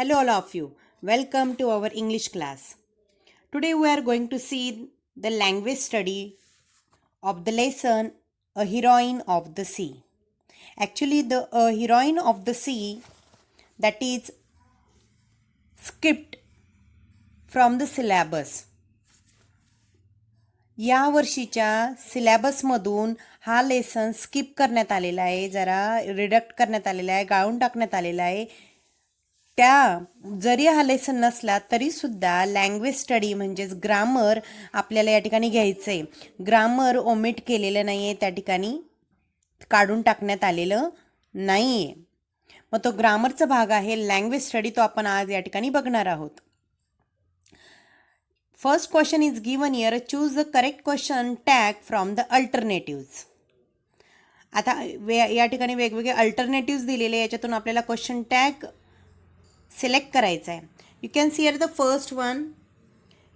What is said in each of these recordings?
Hello, all of you. Welcome to our English class. Today, we are going to see the language study of the lesson A Heroine of the Sea. Actually, the Heroine of the Sea that is skipped from the syllabus. या वर्षीच्या सिलॅबसमधून हा lesson skip करण्यात आलेला आहे, जरा redact करण्यात आलेला आहे, गाळून टाकण्यात आलेला आहे. त्या जरी हा लेसन नसला तरीसुद्धा लँग्वेज स्टडी म्हणजेच ग्रामर आपल्याला या ठिकाणी घ्यायचं आहे. ग्रामर ओमिट केलेलं नाही आहे, त्या ठिकाणी काढून टाकण्यात आलेलं नाही आहे. मग तो ग्रामरचा भाग आहे लँग्वेज स्टडी, तो आपण आज या ठिकाणी बघणार आहोत. First question is given here. Choose the correct question tag from the alternatives. आता या ठिकाणी वेगवेगळे अल्टरनेटिव्ज दिलेले, याच्यातून आपल्याला क्वेश्चन टॅग सिलेक्ट करायचा आहे. You can see here the first one.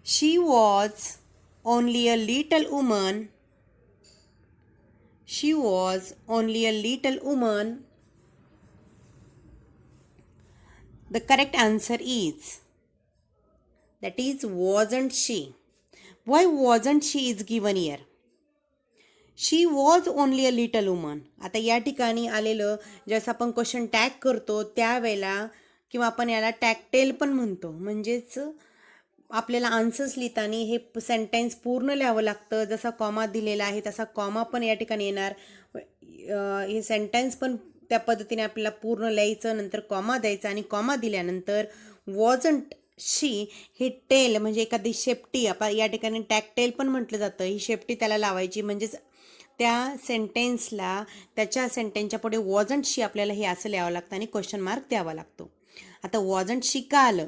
She was only a little woman. She was only a little woman. The correct answer is that is wasn't she. Why wasn't she is given here. She was only a little woman. आता या ठिकाणी आलेलं जसं आपण question tag करतो त्यावेळेला किंवा आपण याला टॅग टेल पण म्हणतो, म्हणजेच आपल्याला आन्सर्स लिहिताना हे सेंटेन्स पूर्ण लिहावं लागतं. जसा कॉमा दिलेला आहे तसा कॉमा पण या ठिकाणी येणार. हे सेंटेन्स पण त्या पद्धतीने आपल्याला पूर्ण लिहायचं, नंतर कॉमा द्यायचा आणि कॉमा दिल्यानंतर वॉजंट शी हे टेल म्हणजे एखादी शेपटी, आपण या ठिकाणी टॅग टेल पण म्हटलं जातं, ही शेपटी त्याला लावायची, म्हणजेच त्या सेंटेन्सला त्याच्या सेंटेन्सच्या पुढे वॉजंट शी आपल्याला हे असं लिहावं लागतं आणि क्वेश्चन मार्क द्यावा लागतो. आता वॉजंट शी का आलं,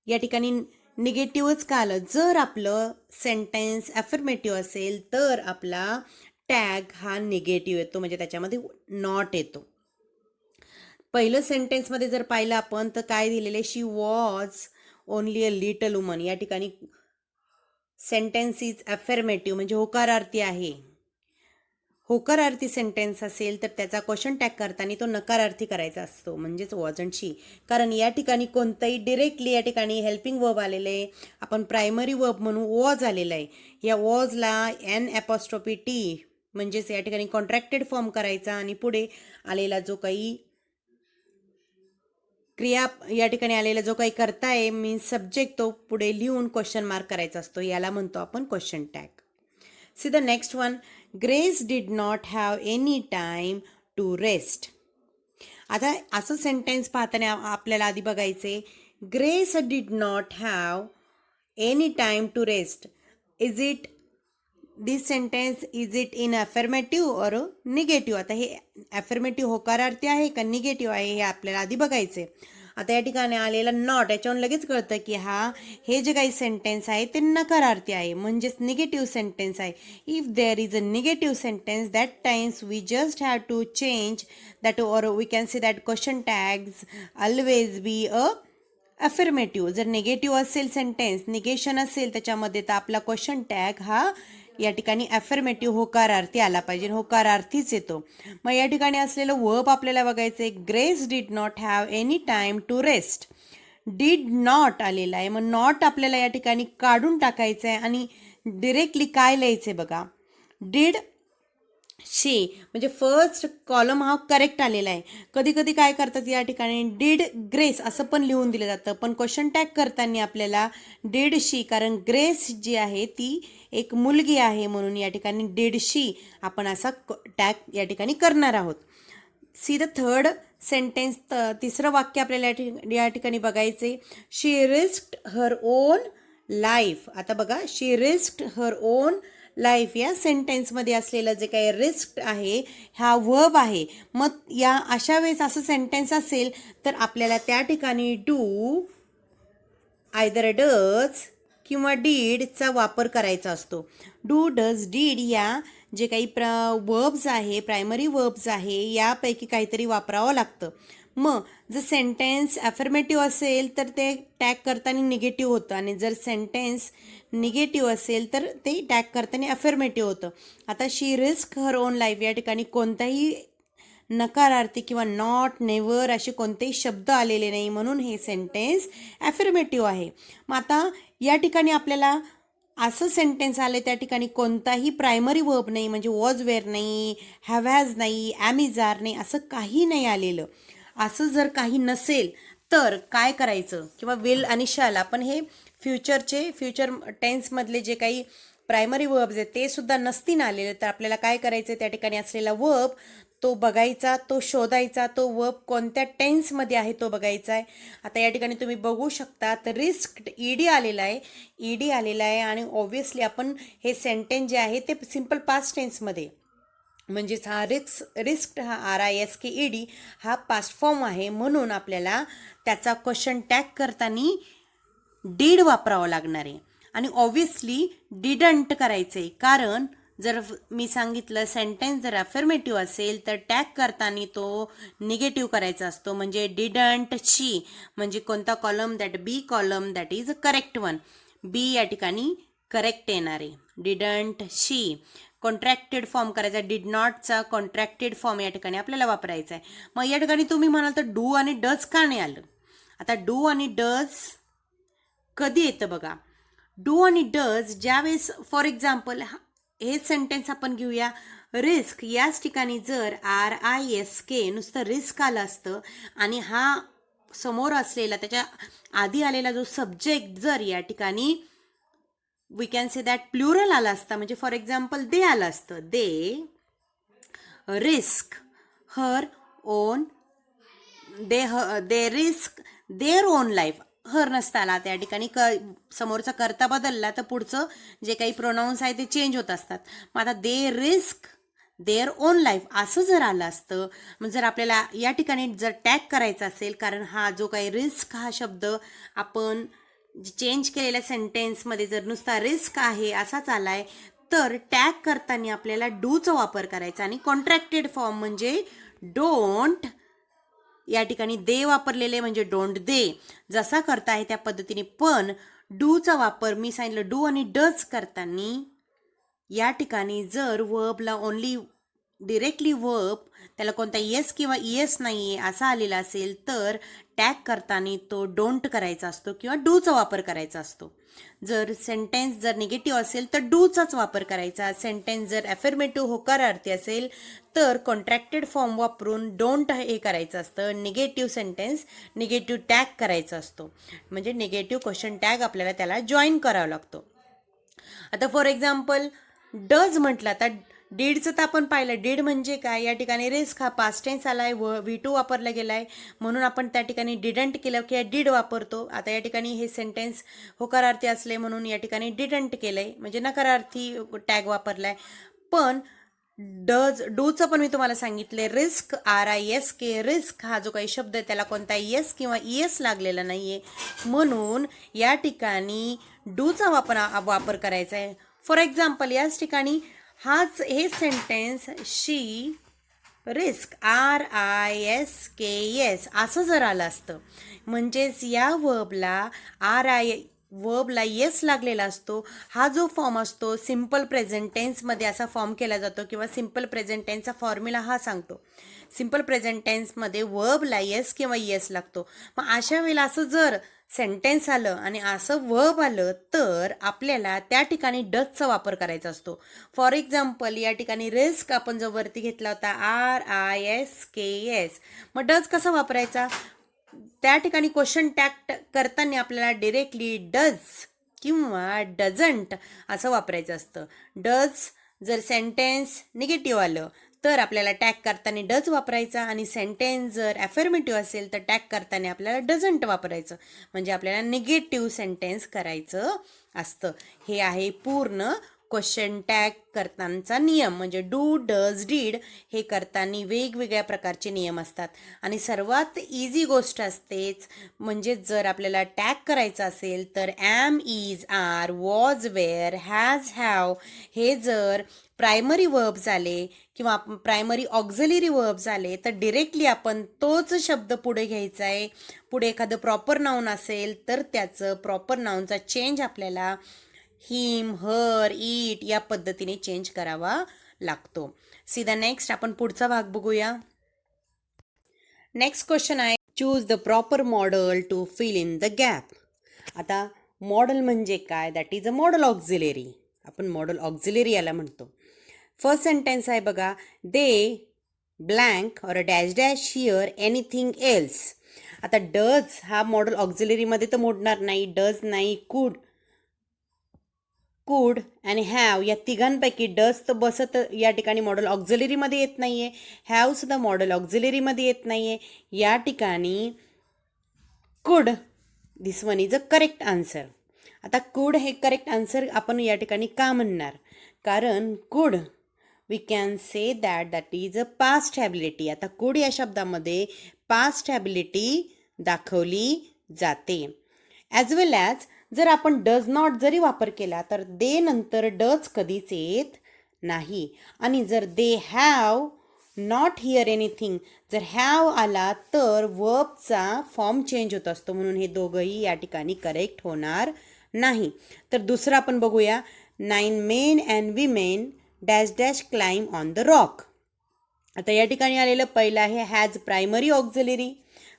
या ठिकाणी निगेटिव्हच का आलं. जर आपलं सेंटेन्स ॲफर्मेटिव्ह असेल तर आपला टॅग हा निगेटिव्ह येतो, म्हणजे त्याच्यामध्ये नॉट येतो. पहिलं सेंटेन्समध्ये जर पाहिलं आपण तर काय दिलेलं, she was only a little woman. या ठिकाणी सेंटेन्स इज ॲफर्मेटिव्ह म्हणजे होकारार्थी आहे. होकारार्थी सेंटेन्स असेल तर त्याचा क्वेश्चन टॅग करताना तो नकारार्थी करायचा असतो, म्हणजेच वॉजंट शी. कारण या ठिकाणी कोणताही डिरेक्टली या ठिकाणी हेल्पिंग वर्ब आलेलं आहे, आपण प्रायमरी वर्ब म्हणून वॉज आलेला आहे. या वॉजला एन ॲपॉस्ट्रॉफी टी म्हणजेच या ठिकाणी कॉन्ट्रॅक्टेड फॉर्म करायचा आणि पुढे आलेला जो काही क्रिया या ठिकाणी आलेला जो काही करताय मीन्स सब्जेक्ट, तो पुढे लिहून क्वेश्चन मार्क करायचा असतो, याला म्हणतो आपण question tag. See the next one. Grace did not have any time to rest. आता असं सेंटेन्स पाहताना आपल्याला आधी बघायचे, Grace did not have any time to rest. Is it this sentence is it in affirmative or negative. आता हे affirmative होकारार्थी आहे का निगेटिव्ह आहे हे आपल्याला आधी बघायचे. आता या ठिकाणी आलेला नॉट, याच्यावरून लगेच कळतं की हे जे काही सेंटेन्स आहे ते नकारार्थी आहे, म्हणजेच निगेटिव्ह सेंटेन्स आहे. If there is a negative sentence that times we just have to change that, और we can see that question tags always be a affirmative. जर निगेटिव्ह असेल सेंटेन्स, निगेशन असेल त्याच्यामध्ये, तर आपला क्वेश्चन टॅग हा या ठिकाणी ॲफर्मेटिव्ह होकारार्थी आला पाहिजे, होकारार्थीच येतो. मग या ठिकाणी असलेलं वर्ब आपल्याला बघायचं आहे. Grace did not have any time to rest. Did not आलेला आहे, मग नॉट आपल्याला या ठिकाणी काढून टाकायचं आहे आणि डिरेक्टली काय लिहायचं आहे बघा, डिड शी म्हणजे फर्स्ट कॉलम हा करेक्ट आलेला आहे. कधी कधी काय करतात या ठिकाणी डिड ग्रेस असं पण लिहून दिलं जातं, पण क्वेश्चन टॅग करताना आपल्याला डिड शी, कारण ग्रेस जी आहे ती एक मुलगी आहे म्हणून या ठिकाणी डिड शी आपण असा टॅग या ठिकाणी करणार आहोत. See the third sentence. तिसरं वाक्य आपल्याला या ठिकाणी बघायचे. शी रिस्क्ड हर ओन लाईफ. आता बघा, शी रिस्क्ड हर ओन लाईफ या सेंटेन्समध्ये असलेलं जे काही रिस्क आहे हा वर्ब आहे. मग या अशा वेळेस असं सेंटेन्स असेल तर आपल्याला त्या ठिकाणी डू, आयदर डज किंवा डीडचा वापर करायचा असतो. डू, डज, डीड या जे काही वर्ब्स आहे, प्रायमरी वर्ब्स आहे, यापैकी काहीतरी वापरावं लागतं. मग जर सेंटेन्स ॲफर्मेटिव्ह असेल तर ते टॅग करताना निगेटिव्ह होतं, आणि जर सेंटेन्स निगेटिव्ह असेल तर ते टॅग करताना ॲफर्मेटिव्ह होतं. आता शी रिस्क हर ओन लाईफ या ठिकाणी कोणताही नकारार्थी किंवा नॉट, नेव्हर असे कोणतेही शब्द आलेले नाही, म्हणून हे सेंटेन्स ॲफर्मेटिव्ह आहे. मग आता या ठिकाणी आपल्याला असं सेंटेन्स आले त्या ठिकाणी कोणताही प्रायमरी वर्ब नाही, म्हणजे वॉज वेअर नाही, हॅव हॅज नाही, ॲम इज आर नाही, असं काही नाही आलेलं. असं जर काही नसेल तर काय करायचं, किंवा विल आणि शॅल आपण हे फ्युचर टेन्समधले जे काही प्रायमरी वर्ब्स आहेत ते सुद्धा नसतील आलेले, तर आपल्याला काय करायचं, त्या ठिकाणी असलेला वर्ब तो बघायचा, तो शोधायचा, तो वर्ब कोणत्या टेन्समध्ये आहे तो बघायचा आहे. आता या ठिकाणी तुम्ही बघू शकता तर रिस्क ईडी आलेला आहे आणि ऑब्व्हियसली आपण हे सेंटेन्स जे आहे ते सिम्पल पास्ट टेन्समध्ये, म्हणजेच हा रिस्क हा RISKED हा पास्ट फॉर्म आहे, म्हणून आपल्याला त्याचा क्वेश्चन टॅग करताना डीड वापरावं लागणार आहे. आणि ऑब्व्हियसली डिडंट करायचे, कारण जर मी सांगितलं सेंटेन्स जर अफर्मेटिव्ह असेल तर टॅग करताना तो निगेटिव्ह करायचा असतो, म्हणजे डिडंट शी, म्हणजे कोणता column, that B column, that is a correct one. B या ठिकाणी करेक्ट येणार आहे. Didn't she. कॉन्ट्रॅक्टेड फॉर्म करायचा, डिड नॉटचा कॉन्ट्रॅक्टेड फॉर्म या ठिकाणी आपल्याला वापरायचा आहे. मग या ठिकाणी तुम्ही म्हणाल तर डू आणि डज का नाही आलं. आता डू आणि डज कधी येतं बघा. डू आणि डज ज्यावेळेस, फॉर एक्झाम्पल हे सेंटेन्स आपण घेऊया, रिस्क याच ठिकाणी जर RISK नुसतं रिस्क आलं असतं आणि हा समोर असलेला त्याच्या आधी आलेला जो सब्जेक्ट जर या ठिकाणी we can say that plural आला असता, म्हणजे फॉर एक्झाम्पल दे आलं असतं, they risk her own, they risk their own life. Her नसता आला त्या ठिकाणी, समोरचा करता बदलला तर पुढचं जे काही प्रोनाऊन्स आहे ते चेंज होत असतात. मग आता दे रिस्क देअर ओन लाईफ असं जर आलं असतं, मग जर आपल्याला या ठिकाणी जर टॅग करायचा असेल, कारण हा जो काही रिस्क हा शब्द आपण चेंज केलेल्या सेंटेन्समध्ये जर नुसता रिस्क आहे असाच आलाय, तर टॅग करताना आपल्याला डूचा वापर करायचा आणि कॉन्ट्रॅक्टेड फॉर्म म्हणजे डोंट या ठिकाणी दे वापरलेले म्हणजे डोंट दे जसा करता आहे त्या पद्धतीने, पण डूचा वापर मी सांगितलं डू आणि डज करताना या ठिकाणी जर वर्बला ओनली डिरेक्टली वर्ब त्याला कोणता येस किंवा इएस नाही आहे असा आलेला असेल तर टॅग करताना तो डोंट करायचा असतो किंवा डूचा वापर करायचा असतो. जर सेंटेन्स जर निगेटिव्ह असेल तर डूचाच वापर करायचा. सेंटेन्स जर अफर्मेटिव्ह होकारार्थी असेल तर कॉन्ट्रॅक्टेड फॉर्म वापरून डोंट हे करायचं असतं. निगेटिव्ह सेंटेन्स निगेटिव्ह टॅग करायचा असतो, म्हणजे निगेटिव्ह क्वेश्चन टॅग आपल्याला त्याला जॉईन करावा लागतो. आता फॉर एक्झाम्पल डज म्हटलं, आता डीडचं तर आपण पाहिलं. डीड म्हणजे काय, या ठिकाणी रिस्क हा पास्ट टेन्स आलाय, V2 वापरला गेलाय, म्हणून आपण त्या ठिकाणी डिडंट केलं की डीड वापरतो. आता या ठिकाणी हे सेंटेन्स होकारार्थी असले म्हणून या ठिकाणी डिडंट केलंय, म्हणजे नकारार्थी टॅग वापरलाय. पण डूचं पण मी तुम्हाला सांगितले रिस्क RISK रिस्क हा जो काही शब्द आहे त्याला कोणता येस किंवा इएस लागलेला नाहीये, म्हणून या ठिकाणी डूचा वापर करायचा आहे. फॉर एक्झाम्पल याच ठिकाणी हे सेंटेन्स शी रिस्क RISKS असं जर आलं असतं, म्हणजेच या वर्बला येस लागलेला असतो. हा जो फॉर्म असतो सिम्पल प्रेझेंट टेन्समध्ये असा फॉर्म केला जातो, किंवा सिम्पल प्रेझेंट टेन्सचा फॉर्म्युला हा सांगतो. सिम्पल प्रेझेंट टेन्समध्ये वर्बला येस किंवा येस लागतो. मग अशा वेळेला असं जर सेंटेन्स आलं आणि असं वर्ब आलं तर आपल्याला त्या ठिकाणी डजचा वापर करायचा असतो. फॉर एक्झाम्पल या ठिकाणी रिस्क आपण जो वरती घेतला होता RISKS, मग डज कसा वापरायचा, त्या ठिकाणी क्वेश्चन टॅग करताना आपल्याला डिरेक्टली डज किंवा डझंट असं वापरायचं असतं. डज जर सेंटेन्स निगेटिव्ह आलं तर आपल्याला टॅग करताना डज वापरायचा, आणि सेंटेन्स जर अफर्मेटिव्ह असेल तर टॅग करताना आपल्याला डझंट वापरायचं, म्हणजे आपल्याला निगेटिव्ह सेंटेन्स करायचं असतं. हे आहे पूर्ण क्वेश्चन टॅग करतानाचा नियम. म्हणजे डू डज डीड हे करताना वेगवेगळ्या प्रकारचे नियम असतात, आणि सर्वात इझी गोष्ट असतेच म्हणजे जर आपल्याला टॅग करायचं असेल तर am is are was were has have हे जर प्रायमरी वर्ब्स आले किंवा प्रायमरी ऑक्झिलरी वर्ब्स आले तर डिरेक्टली आपण तोच शब्द पुढे घ्यायचा आहे. पुढे एखादं प्रॉपर नाऊन असेल तर त्याचं प्रॉपर नाऊनचा चेंज आपल्याला हिम, हर, इट या पद्धतीने चेंज करावा लागतो. सी द नेक्स्ट आपण पुढचा भाग बघूया. नेक्स्ट क्वेश्चन आहे choose the proper modal to fill in the gap. आता मॉडल म्हणजे काय? That is a modal auxiliary. आपण मॉडल ऑक्झिलरी याला म्हणतो. फर्स्ट सेंटेन्स आहे बघा, they blank or a dash dash hear anything else. आता डज हा मॉडल ऑक्झिलरीमध्ये तर मोडणार नाही. डज नाही, कुड आणि हॅव या तिघांपैकी डज तर बसत या ठिकाणी मॉडल ऑक्झिलरीमध्ये येत नाही आहे. हॅव सुद्धा मॉडल ऑक्झिलरीमध्ये येत नाही आहे. या ठिकाणी could this one is a correct answer. आता कुड हे करेक्ट आन्सर आपण या ठिकाणी का म्हणणार? कारण could we can say that is a past ability. आता कुड या शब्दामध्ये पास्ट ॲबिलिटी दाखवली जाते. ॲज वेल ॲज जर आपण डज नॉट जरी वापर केला तर दे नंतर डज कधीच येत नाही. आणि जर they have not here anything जर हॅव आला तर वर्बचा फॉर्म चेंज होत असतो, म्हणून हे दोघंही या ठिकाणी करेक्ट होणार नाही. तर दुसरं आपण बघूया, 9 men and women dash dash climb on the rock. आता या ठिकाणी आलेलं पहिलं आहे has primary auxiliary.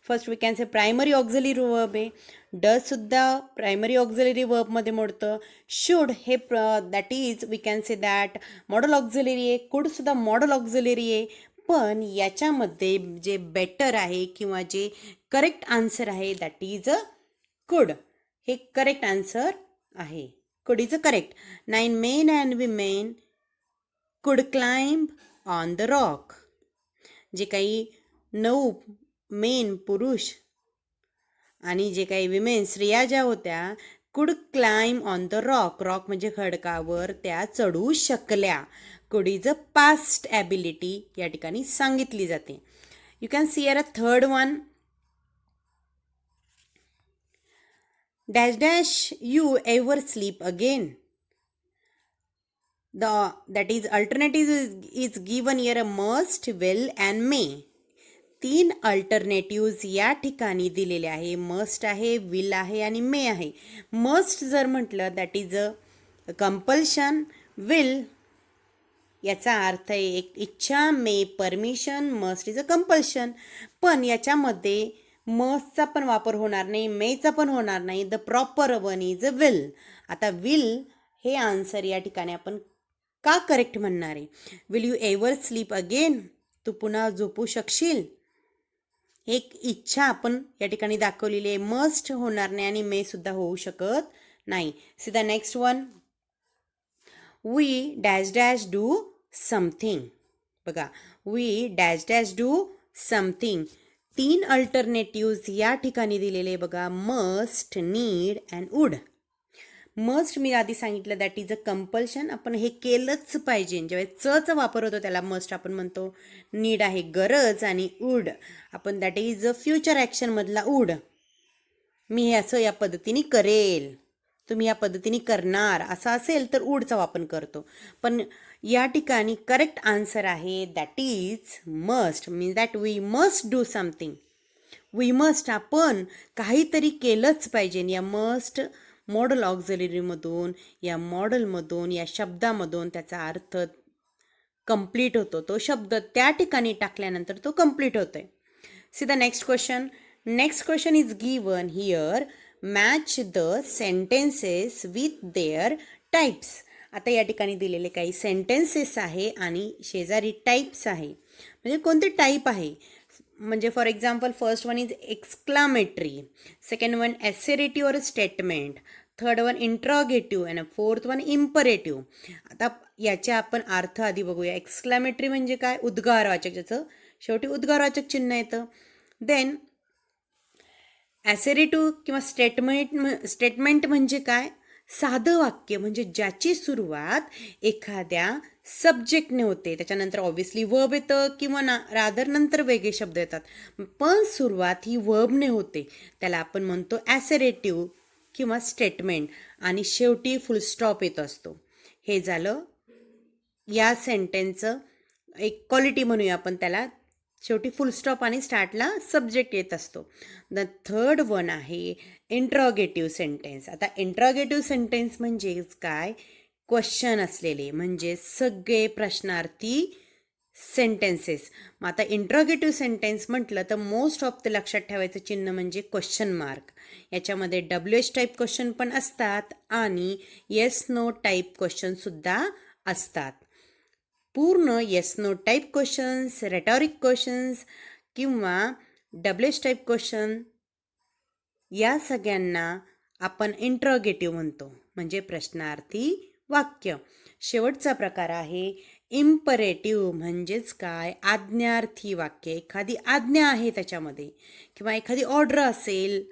First we can say primary auxiliary verb आहे. डज सुद्धा प्रायमरी ऑक्झिलरी वर्बमध्ये मोडतं. शुड हे that is we can say that modal auxiliary आहे. कुड सुद्धा मॉडल ऑक्झिलरी आहे. पण याच्यामध्ये जे बेटर आहे किंवा जे करेक्ट आन्सर आहे दॅट इज अ कुड. हे करेक्ट आन्सर आहे. कुड is a correct. 9 men and women कुड क्लाइंब ऑन द रॉक. जे काही 9 मेन पुरुष आणि जे काही विमेन स्त्रिया ज्या होत्या कुड climb on the rock. Rock म्हणजे खडकावर त्या चढू शकल्या. कुड इज अ पास्ट ॲबिलिटी या ठिकाणी सांगितली जाते. You can see a third one, dash dash you ever sleep again. that is alternative is given here a must, will and may. 3 alternatives या ठिकाणी दिलेले आहे. मस्ट आहे, विल आहे आणि मे आहे. मस्ट जर म्हटलं that is a compulsion. Will याचा अर्थ आहे एक इच्छा, may permission, must is a compulsion. पण याच्यामध्ये मस्टचा पण वापर होणार नाही, मेचा पण होणार नाही. The proper one is a will. आता विल हे आन्सर या ठिकाणी आपण का करेक्ट म्हणणार आहे? Will you ever sleep again? तू पुन्हा झोपू शकशील? एक इच्छा आपण या ठिकाणी दाखवलेली आहे. मस्ट होणार नाही आणि मे सुद्धा होऊ शकत नाही. See the next one, we dash dash do something. बघा, we dash dash do something. 3 alternatives या ठिकाणी दिलेले बघा, must, need and would. Must मी आधी सांगितलं दॅट इज अ कंपल्शन. आपण हे केलंच पाहिजे. जेव्हा चा वापर होतो त्याला मस्ट आपण म्हणतो. नीड आहे गरज आणि वुड आपण दॅट इज अ फ्युचर ॲक्शनमधला वुड. मी हे असं या पद्धतीने करेल, तुम्ही या पद्धतीने करणार असं असेल तर वुडचा वापर करतो. पण या ठिकाणी करेक्ट आन्सर आहे that is must. Means that we must do something. We must आपण काहीतरी केलंच पाहिजे. या मस्ट मॉडल ऑक्झिलरीमधून, या मॉडलमधून, या शब्दामधून त्याचा अर्थ कंप्लीट होतो. तो शब्द त्या ठिकाणी टाकल्यानंतर तो कंप्लीट होतोय. C the next question. Next question is given here, match the sentences with their types. आता या ठिकाणी दिलेले काही सेंटेन्सेस आहे आणि शेजारी टाईप्स आहे. म्हणजे कोणते टाईप आहे? म्हणजे for example first one is exclamatory, second one assertive और स्टेटमेंट, थर्ड वन इंट्रॉगेटिव्ह आणि फोर्थ वन इम्परेटिव्ह. आता याच्या आपण अर्थ आधी बघूया. एक्सक्लामेटरी म्हणजे काय? उद्गारवाचक, ज्याचं शेवटी उद्गारवाचक चिन्ह येतं. देन ॲसेरेटिव्ह किंवा स्टेटमेंट म्हणजे काय? साधं वाक्य, म्हणजे ज्याची सुरुवात एखाद्या सब्जेक्टने होते. त्याच्यानंतर ऑब्व्हियसली वर्ब येतं किंवा रादर नंतर वेगळे शब्द येतात, पण सुरुवात ही वर्बने होते. त्याला आपण म्हणतो ॲसेरेटिव्ह किंवा स्टेटमेंट आणि शेवटी फुलस्टॉप येत असतो. हे झालं या सेंटेन्सचं एक क्वालिटी म्हणूया आपण त्याला. शेवटी फुलस्टॉप आणि स्टार्टला सब्जेक्ट येत असतो. द थर्ड वन आहे इंट्रॉगेटिव्ह सेंटेन्स. आता इंट्रॉगेटिव्ह सेंटेन्स म्हणजे काय? क्वेश्चन असलेले, म्हणजे सगळे प्रश्नार्थी सेंटेन्सेस. मग आता इंट्रॉगेटिव्ह सेंटेन्स म्हटलं तर मोस्ट ऑफ द लक्षात ठेवायचं चिन्ह म्हणजे क्वेश्चन मार्क. याच्यामध्ये WH टाईप क्वेश्चन पण असतात आणि येस नो टाईप क्वेश्चनसुद्धा असतात. पूर्ण yes no type questions, rhetoric questions किंवा WH टाईप क्वेश्चन या सगळ्यांना आपण इंट्रॉगेटिव्ह म्हणतो, म्हणजे प्रश्नार्थी वाक्य. शेवटचा प्रकार आहे इम्परेटिव्ह, म्हणजेच काय, आज्ञार्थी वाक्य. एखादी आज्ञा आहे त्याच्यामध्ये किंवा एखादी ऑर्डर असेल,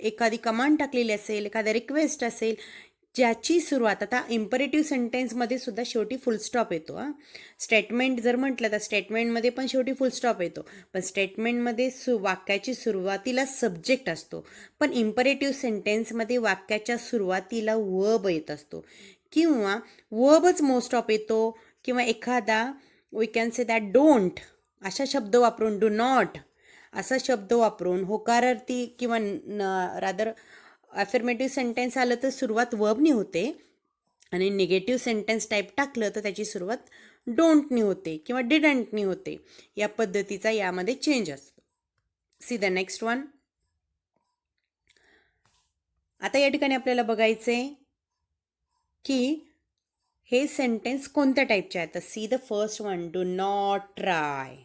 एखादी कमांड टाकलेली असेल, एखादा रिक्वेस्ट असेल, ज्याची सुरुवात, आता इम्परेटिव्ह सेंटेन्समध्ये सुद्धा शेवटी फुलस्टॉप येतो. स्टेटमेंट जर म्हटलं तर स्टेटमेंटमध्ये पण शेवटी फुलस्टॉप येतो, पण स्टेटमेंटमध्ये वाक्याची सुरुवातीला सब्जेक्ट असतो, पण इम्परेटिव्ह सेंटेन्समध्ये वाक्याच्या सुरुवातीला वर्ब येत असतो किंवा वर्बच मोस्ट ऑफ येतो किंवा एखादा we can say that don't अशा शब्द वापरून, डू नॉट असा शब्द वापरून होकारार्थी किंवा रादर अफर्मेटिव्ह सेंटेन्स आलं तर सुरुवात वर्बनी होते आणि निगेटिव्ह सेंटेन्स टाईप टाकलं तर त्याची सुरुवात डोंटनी होते किंवा डिडंटनी होते. या पद्धतीचा यामध्ये चेंज असतो. C the next one. आता या ठिकाणी आपल्याला बघायचे की हे सेंटेन्स कोणत्या टाईपचे आहेत. तर see the first one, do not try.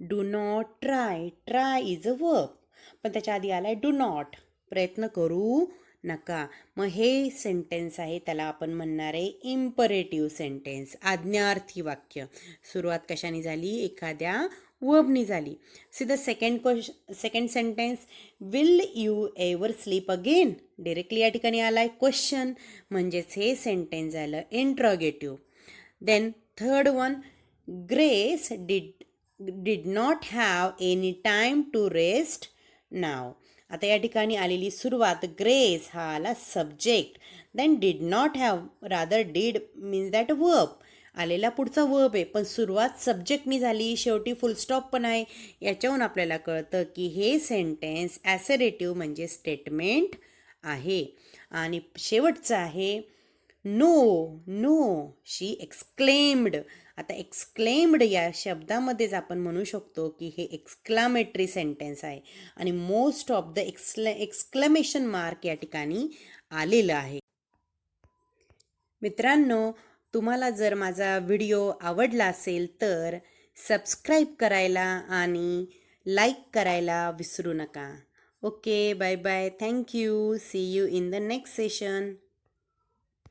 Do not try. Try is a verb, पण त्याच्या आधी आलाय डू नॉट, प्रयत्न करू नका. मग हे सेंटेन्स आहे त्याला आपण म्हणणार आहे इम्परेटिव्ह सेंटेन्स, आज्ञार्थी वाक्य. सुरुवात कशाने झाली, एखाद्या वर्बनी झाली. See the second sentence, will you ever sleep again. Directly या ठिकाणी आलाय क्वेश्चन, म्हणजेच हे सेंटेन्स झालं interrogative. Then third one, Grace did not have any time to rest now. आता या ठिकाणी आलेली सुरुवात ग्रेस हा आला subject, then did not have, rather did means that verb, आलेला पुढचा वर्ब आहे पण सुरुवात सब्जेक्टनी झाली, शेवटी फुलस्टॉप पण आहे. याच्याहून आपल्याला कळतं की हे सेंटेन्स ॲसरेटिव्ह म्हणजे स्टेटमेंट आहे. आणि शेवटचं आहे नो. नो शी एक्सक्लेम्ड. आता एक्सक्लेम्ड या शब्दामध्येच आपण म्हणू शकतो की हे एक्सक्लामेटरी सेंटेन्स आहे आणि most of the exclamation mark या ठिकाणी आलेलं आहे. मित्रांनो, तुम्हाला जर माझा व्हिडिओ आवडला असेल तर सबस्क्राईब करायला आणि लाईक करायला विसरू नका. Okay, bye bye, thank you, see you in the next session.